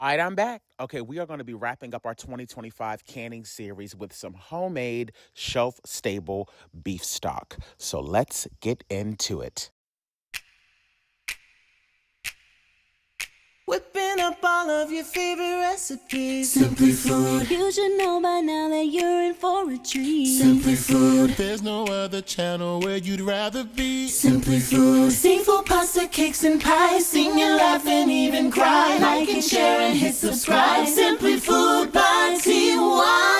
All right, I'm back. Okay, we are going to be wrapping up our 2025 canning series with some homemade, shelf-stable beef stock. So let's get into it. Whipping up all of your favorite recipes. Simply Food. You should know by now that you're in for a treat. Simply Food. There's no other channel where you'd rather be. Simply Food. Seafood, pasta, cakes, and pies. Sing and laugh and even cry. Like and share and hit subscribe. Simply Food by TY.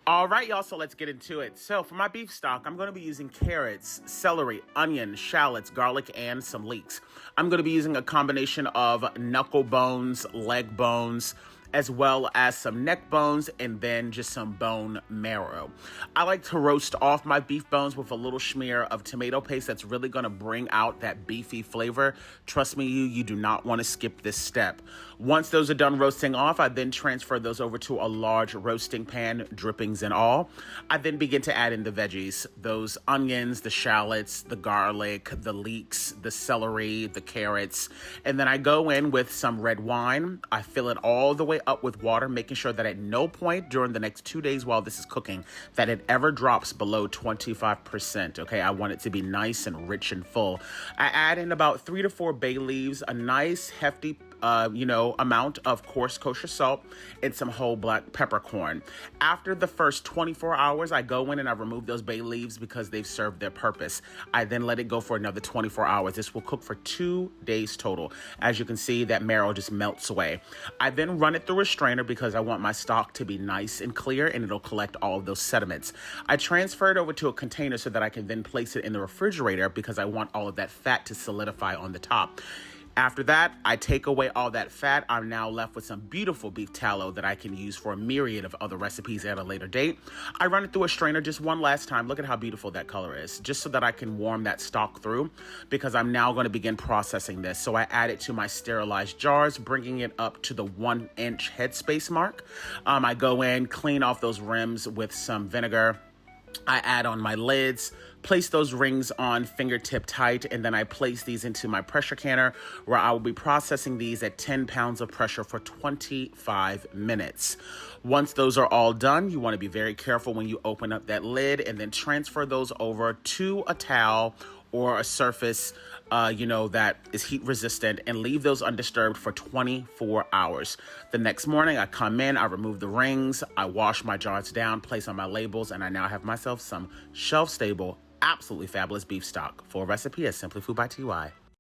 All right, y'all, so let's get into it. So for my beef stock, I'm going to be using carrots, celery, onion, shallots, garlic, and some leeks. I'm going to be using a combination of knuckle bones, leg bones, as well as some neck bones, and then just some bone marrow. I like to roast off my beef bones with a little smear of tomato paste that's really gonna bring out that beefy flavor. Trust me, you do not wanna skip this step. Once those are done roasting off, I then transfer those over to a large roasting pan, drippings and all. I then begin to add in the veggies, those onions, the shallots, the garlic, the leeks, the celery, the carrots, and then I go in with some red wine. I fill it all the way up with water, making sure that at no point during the next 2 days while this is cooking that it ever drops below 25%. Okay, I want it to be nice and rich and full. I add in about 3 to 4 bay leaves, a nice hefty amount of coarse kosher salt, and some whole black peppercorn. After the first 24 hours, I go in and I remove those bay leaves because they've served their purpose. I then let it go for another 24 hours. This will cook for 2 days total. As you can see, that marrow just melts away. I then run it through a strainer because I want my stock to be nice and clear and it'll collect all of those sediments. I transfer it over to a container so that I can then place it in the refrigerator because I want all of that fat to solidify on the top. After that, I take away all that fat. I'm now left with some beautiful beef tallow that I can use for a myriad of other recipes at a later date. I run it through a strainer just one last time. Look at how beautiful that color is, just so that I can warm that stock through because I'm now going to begin processing this. So I add it to my sterilized jars, bringing it up to the 1-inch headspace mark. I go in, clean off those rims with some vinegar. I add on my lids, place those rings on fingertip tight, and then I place these into my pressure canner where I will be processing these at 10 pounds of pressure for 25 minutes. Once those are all done, you want to be very careful when you open up that lid and then transfer those over to a towel or a surface, that is heat resistant, and leave those undisturbed for 24 hours. The next morning, I come in, I remove the rings, I wash my jars down, place on my labels, and I now have myself some shelf-stable, absolutely fabulous beef stock. Full recipe at SimplyFoodByTy.